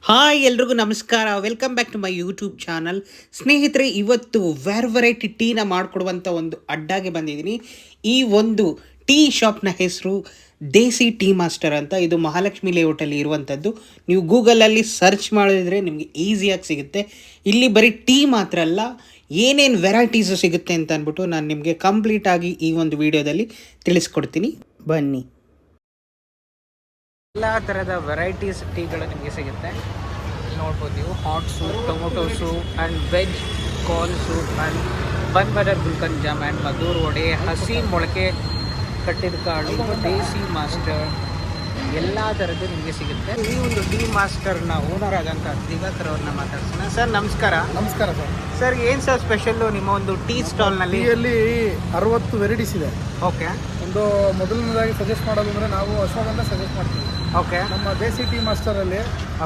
Hi ಎಲ್ರಿಗೂ ನಮಸ್ಕಾರ. Welcome back to my YouTube channel. ಸ್ನೇಹಿತರೆ, ಇವತ್ತು ವೆರೈಟಿ ಟೀನ ಮಾಡಿಕೊಡುವಂಥ ಒಂದು ಅಡ್ಡಾಗೆ ಬಂದಿದ್ದೀನಿ. ಈ ಒಂದು ಟೀ ಶಾಪ್ನ ಹೆಸರು ದೇಸಿ ಟೀ ಮಾಸ್ಟರ್ ಅಂತ. ಇದು ಮಹಾಲಕ್ಷ್ಮಿ ಲೇಔಟಲ್ಲಿ ಇರುವಂಥದ್ದು. ನೀವು ಗೂಗಲಲ್ಲಿ ಸರ್ಚ್ ಮಾಡಿದ್ರೆ ನಿಮಗೆ ಈಸಿಯಾಗಿ ಸಿಗುತ್ತೆ. ಇಲ್ಲಿ ಬರೀ ಟೀ ಮಾತ್ರ ಅಲ್ಲ, ಏನೇನು ವೆರೈಟೀಸು ಸಿಗುತ್ತೆ ಅಂತ ಅಂದ್ಬಿಟ್ಟು ನಾನು ನಿಮಗೆ ಕಂಪ್ಲೀಟಾಗಿ ಈ ಒಂದು ವಿಡಿಯೋದಲ್ಲಿ ತಿಳಿಸ್ಕೊಡ್ತೀನಿ. ಬನ್ನಿ. ಎಲ್ಲ ಥರದ ವೆರೈಟೀಸ್ ಟೀಗಳು ನಿಮಗೆ ಸಿಗುತ್ತೆ. ನೋಡ್ಬೋದು ನೀವು, hot soup, tomato soup and veg corn soup and bun butter gulkand jam and Maddur vada, ಹಸಿ ಮೊಳಕೆ ಕಟ್ಟಿದ ಕಾಳು, ದೇಸಿ ಮಾಸ್ಟರ್, ಎಲ್ಲ ಥರದ್ದು ನಿಮಗೆ ಸಿಗುತ್ತೆ. ಈ ಒಂದು ಟೀ ಮಾಸ್ಟರ್ನ ಓನರ್ ಆದಂಥ ದಿವಾಕರ್ ಅವ್ರನ್ನ ಮಾತಾಡ್ಸೋಣ. ಸರ್ ನಮಸ್ಕಾರ. ನಮಸ್ಕಾರ ಸರ್. ಸರ್ ಏನು ಸರ್ ಸ್ಪೆಷಲ್ಲು ನಿಮ್ಮ ಒಂದು ಟೀ ಸ್ಟಾಲ್ನಲ್ಲಿ? ಟೀಯಲ್ಲಿ 60 ವೆರೈಟೀಸ್ ಇದೆ. ಓಕೆ. ಒಂದು ಮೊದಲನೇದಾಗಿ ಸಜೆಸ್ಟ್ ಮಾಡೋದಂದರೆ ನಾವು ಅಶ್ವಗಂಧ ಸಜೆಸ್ಟ್ ಮಾಡ್ತೀವಿ. ಓಕೆ. ನಮ್ಮ ದೇಸಿ ಟೀ ಮಾಸ್ಟರಲ್ಲಿ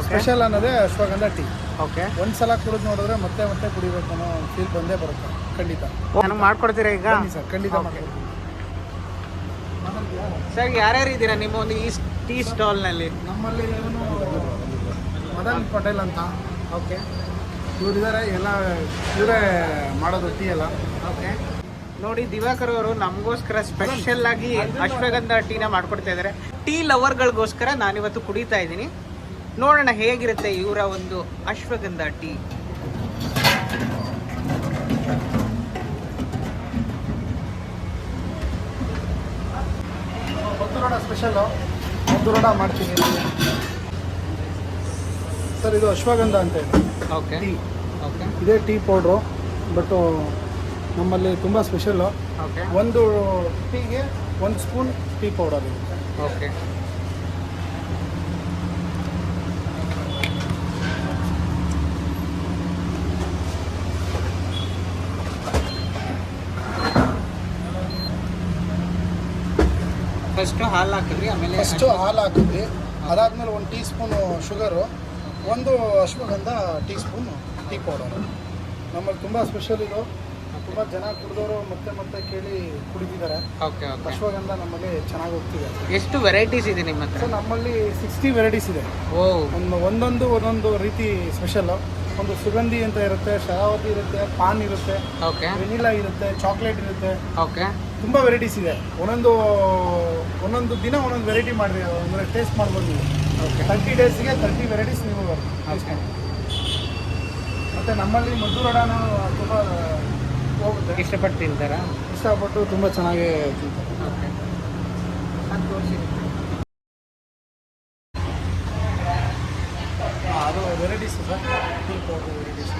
ಸ್ಪೆಷಲ್ ಅನ್ನೋದೇ ಅಶ್ವಗಂಧ ಟೀ. ಓಕೆ. ಒಂದ್ಸಲ ಕುಡಿದು ನೋಡಿದ್ರೆ ಮತ್ತೆ ಮತ್ತೆ ಕುಡಿಬೇಕು ಅನ್ನೋ ಫೀಲ್ ಬಂದೇ ಬರುತ್ತೆ. ಖಂಡಿತ ನಾನು ಮಾಡ್ಕೊಡ್ತೀರಾ ಈಗ? ಸರ್ ಖಂಡಿತ ಮಾಡ್ಕೊಡ್ತೀನಿ. ಸರ್ ಯಾರ್ಯಾರು ಇದ್ದೀರಾ ನಿಮ್ಮ ಒಂದು ಈ ಟೀ ಸ್ಟಾಲ್ನಲ್ಲಿ? ನಮ್ಮಲ್ಲಿ ಇವನು ಮದನ್ ಪಟೇಲ್ ಅಂತ. ಓಕೆ. ಇವರಿದ್ದಾರೆ, ಎಲ್ಲ ಇವರೇ ಮಾಡೋದು ಟೀ ಎಲ್ಲ. ಓಕೆ. ನೋಡಿ, ದಿವಾಕರ್ ಅವರು ನಮಗೋಸ್ಕರ ಸ್ಪೆಷಲ್ ಆಗಿ ಅಶ್ವಗಂಧ ಟೀನ ಮಾಡ್ಕೊಡ್ತಾ ಇದ್ದಾರೆ. ಟೀ ಲವರ್ಗಳಿಗೋಸ್ಕರ ನಾನಿವತ್ತು ಕುಡಿತಾ ಇದ್ದೀನಿ. ನೋಡೋಣ ಹೇಗಿರುತ್ತೆ ಇವರ ಒಂದು ಅಶ್ವಗಂಧ ಟೀ. ಮಧುರೋಡ ಸ್ಪೆಷಲ್ಲು ಮಧುರೋಡ ಮಾಡ್ತೀನಿ ಸರ್. ಇದು ಅಶ್ವಗಂಧ ಅಂತ ಇದೆ. ಓಕೆ. ಟೀ. ಓಕೆ. ಇದೇ ಟೀ ಪೌಡ್ರು, ಬಟ್ಟು ನಮ್ಮಲ್ಲಿ ತುಂಬ ಸ್ಪೆಷಲ್ಲು. ಓಕೆ. ಒಂದು ಟೀಗೆ 1 ಸ್ಪೂನ್ ಟೀ ಪೌಡರ್ ಇರುತ್ತೆ. ಓಕೆ. ಫಸ್ಟು ಹಾಲು ಹಾಕಿದ್ರಿ, ಆಮೇಲೆ ಫಸ್ಟು ಹಾಲು ಹಾಕಿದ್ವಿ, ಅದಾದಮೇಲೆ 1 tea spoon sugar, 1 ashwagandha tea spoon tea powder. ನಮ್ಮಲ್ಲಿ ತುಂಬ ಸ್ಪೆಷಲ್ ಇದು. ತುಂಬ ಜನ ಕುಡಿದವರು ಮತ್ತೆ ಮತ್ತೆ ಕೇಳಿ ಕುಡಿದಿದ್ದಾರೆ. ಓಕೆ. ಓಕೆ. ಅಶ್ವಗಂಧ ನಮ್ಮಲ್ಲಿ ಚೆನ್ನಾಗಿ ಹೋಗ್ತಿದೆ. ಎಷ್ಟು ವೆರೈಟೀಸ್ ಇದೆ ನಿಮ್ಮ ಹತ್ರ? ಸೊ ನಮ್ಮಲ್ಲಿ 60 ವೆರೈಟೀಸ್ ಇದೆ. ಒಂದೊಂದು ರೀತಿ ಸ್ಪೆಷಲ್ಲು. ಒಂದು ಸುಗಂಧಿ ಅಂತ ಇರುತ್ತೆ, ಶರಾವತಿ ಇರುತ್ತೆ, ಪಾನ್ ಇರುತ್ತೆ, ಓಕೆ, ವೆನಿಲಾ ಇರುತ್ತೆ, ಚಾಕ್ಲೇಟ್ ಇರುತ್ತೆ. ಓಕೆ. ತುಂಬ ವೆರೈಟೀಸ್ ಇದೆ. ಒಂದೊಂದು ದಿನ ಒಂದೊಂದು ವೆರೈಟಿ ಮಾಡಿರಿ, ಅಂದರೆ ಟೇಸ್ಟ್ ಮಾಡ್ಬೋದು ನೀವು. ಓಕೆ. 30 ಡೇಸ್ಗೆ 30 ವೆರೈಟೀಸ್ ನೀವು ಓಕೆ. ಮತ್ತು ನಮ್ಮಲ್ಲಿ ಮಧುರಡನ ತುಂಬ ಹೋಗುತ್ತೆ, ಇಷ್ಟಪಟ್ಟು ತಿಂತಾರಾ? ಇಷ್ಟಪಟ್ಟು ತುಂಬ ಚೆನ್ನಾಗಿ ತಿಂತಾರೆ. ಓಕೆ. ಅದು varieties sir, tea powder varieties.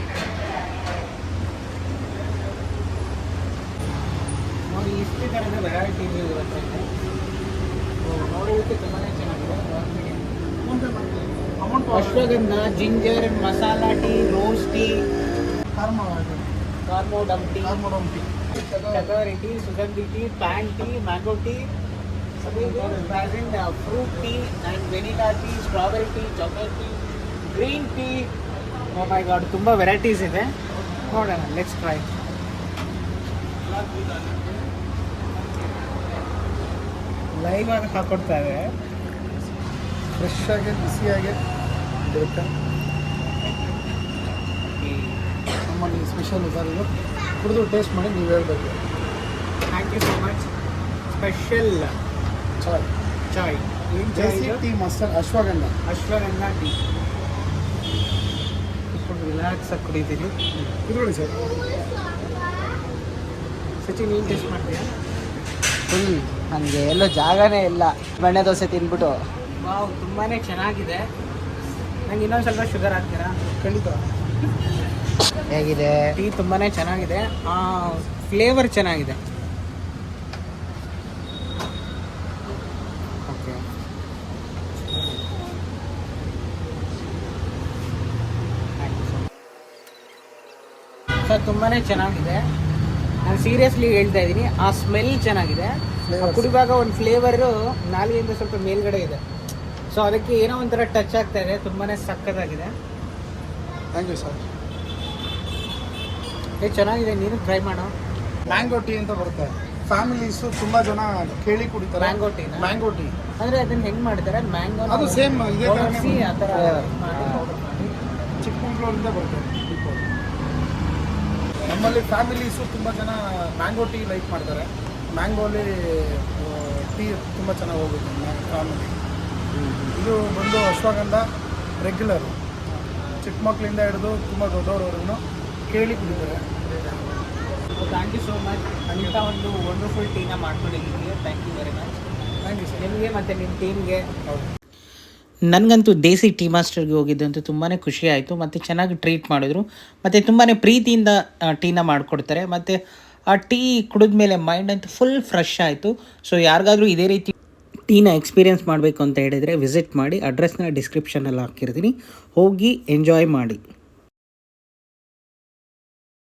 ನೋಡಿ, ಇಷ್ಟು ಥರದ ವೆರೈಟೀಸ್ ಇರುತ್ತೆ. ನೋಡೋದಕ್ಕೆ ತುಂಬಾ ಚೆನ್ನಾಗಿದೆ. Ashwagandha, ginger, masala tea, rose tea, cardamom tea, shatavari tea, sugandhi tea, paan tea, mango tea, fruit tea and vanilla tea, strawberry tea, chocolate tea, green tea. Oh my god, ತುಂಬ varieties ಇದೆ. ನೋಡೋಣ, ಲೆಟ್ಸ್ ಟ್ರೈ. ಲೈವ್ ಆಗಿ ಹಾಕೊಡ್ತಾರೆ, ಫ್ರೆಶ್ ಆಗಿ ಬಿಸಿಯಾಗಿ ಇರುತ್ತೆ. ನಮ್ಮಲ್ಲಿ ಸ್ಪೆಷಲ್ ಸರ್ ಇದು. ಕುಡಿದು ಟೇಸ್ಟ್ ಮಾಡಿ ನೀವು ಹೇಳಬೇಕು. Thank you so much. Special chai chai, desi tea master ashwagandha tea. Relax ಆಗಿ ಕುಡಿತೀನಿ. ಕುಡಿಕೊಳ್ಳಿ ಸರ್. ಸಚಿನ್, ನೀನು ಟೇಸ್ಟ್ ಮಾಡ್ತೀಯಾ? ಫುಲ್ ನನಗೆ ಎಲ್ಲೋ ಜಾಗನೇ ಇಲ್ಲ. ಬೆಣ್ಣೆ ದೋಸೆ ತಿಂದ್ಬಿಟ್ಟು ವಾವ್, ತುಂಬಾ ಚೆನ್ನಾಗಿದೆ. ನಂಗೆ ಇನ್ನೊಂದು ಸ್ವಲ್ಪ ಶುಗರ್ ಹಾಕ್ತೀರಾ? ಖಂಡಿತ. ಹೇಗಿದೆ ಟೀ? ತುಂಬಾ ಚೆನ್ನಾಗಿದೆ, ಫ್ಲೇವರ್ ಚೆನ್ನಾಗಿದೆ. ಓಕೆ. ಸರ್, ತುಂಬಾ ಚೆನ್ನಾಗಿದೆ. ನಾನು ಸೀರಿಯಸ್ಲಿ ಹೇಳ್ತಾ ಇದ್ದೀನಿ, ಆ ಸ್ಮೆಲ್ ಚೆನ್ನಾಗಿದೆ. ಕುಡಿವಾಗ ಒಂದು ಫ್ಲೇವರು ನಾಲಿಗೆಯಿಂದ ಸ್ವಲ್ಪ ಮೇಲ್ಗಡೆ ಇದೆ. ಸೊ ಅದಕ್ಕೆ ಏನೋ ಒಂಥರ ಟಚ್ ಆಗ್ತಾ ಇದೆ. ತುಂಬಾ ಸಕ್ಕತ್ತಾಗಿದೆ. Thank you sir. ಚೆನ್ನಾಗಿದೆ, ನೀನು ಟ್ರೈ ಮಾಡೋ. ಮ್ಯಾಂಗೋ ಟೀ ಅಂತ ಬರುತ್ತೆ. ಫ್ಯಾಮಿಲೀಸು ತುಂಬ ಜನ ಕೇಳಿ ಕುಡಿತಾರೆ. Mango tea. ಮ್ಯಾಂಗೋ ಟೀ ಅಂದರೆ ಅದನ್ನು ಹೆಂಗೆ ಮಾಡ್ತಾರೆ? ಮ್ಯಾಂಗೋ ಅದು ಸೇಮ್ ಇದೇ ಥರ ಆ ಥರ ಮಾಡಿ ಬ್ಯಾಂಗ್ಳೂರಿಂದ ಬರುತ್ತೆ ಟೀ ಪೌಡರ್. ನಮ್ಮಲ್ಲಿ ಫ್ಯಾಮಿಲೀಸು ತುಂಬ ಜನ ಮ್ಯಾಂಗೋ ಟೀ ಲೈಕ್ ಮಾಡ್ತಾರೆ. ಮ್ಯಾಂಗೋಲಿ ಟೀ ತುಂಬ ಚೆನ್ನಾಗಿ ಹೋಗುತ್ತೆ ಫ್ಯಾಮಿಲಿ. ಇದು ಬಂದು ಅಶ್ವಗಂಧ ರೆಗ್ಯುಲರು, ಚಿಕ್ಕ ಮಕ್ಕಳಿಂದ ಹಿಡಿದು ತುಂಬ ದೊಡ್ಡವರವರೆಗೂ ಕೇಳಿ ಕುಡಿತಾರೆ. ಥ್ಯಾಂಕ್ ಯು ಸೋ ಮಚ್ ಅಂಥ ಒಂದು ವಂಡರ್ಫುಲ್ ಟೀನ ಮಾಡ್ಕೊಂಡಿದ್ದೀವಿ. Thank you very much. Thank you sir. ನಿಮಗೆ ಮತ್ತು ನಿಮ್ಮ ಟೀಮ್ಗೆ. ಹೌದು, ನನಗಂತೂ ದೇಸಿ ಟೀ ಮಾಸ್ಟರ್ಗೆ ಹೋಗಿದ್ದಂತೂ ತುಂಬಾ ಖುಷಿ ಆಯಿತು ಮತ್ತು ಚೆನ್ನಾಗಿ ಟ್ರೀಟ್ ಮಾಡಿದ್ರು ಮತ್ತು ತುಂಬಾ ಪ್ರೀತಿಯಿಂದ ಟೀನ ಮಾಡಿಕೊಡ್ತಾರೆ ಮತ್ತು ಆ ಟೀ ಕುಡಿದ ಮೇಲೆ ಮೈಂಡ್ ಅಂತೂ ಫುಲ್ ಫ್ರೆಶ್ ಆಯಿತು. ಸೊ ಯಾರಿಗಾದರೂ ಇದೇ ರೀತಿ ಟೀನ ಎಕ್ಸ್ಪೀರಿಯೆನ್ಸ್ ಮಾಡಬೇಕು ಅಂತ ಹೇಳಿದರೆ ವಿಸಿಟ್ ಮಾಡಿ. ಅಡ್ರೆಸ್ನ ಡಿಸ್ಕ್ರಿಪ್ಷನಲ್ಲಿ ಹಾಕಿರ್ತೀನಿ, ಹೋಗಿ ಎಂಜಾಯ್ ಮಾಡಿ.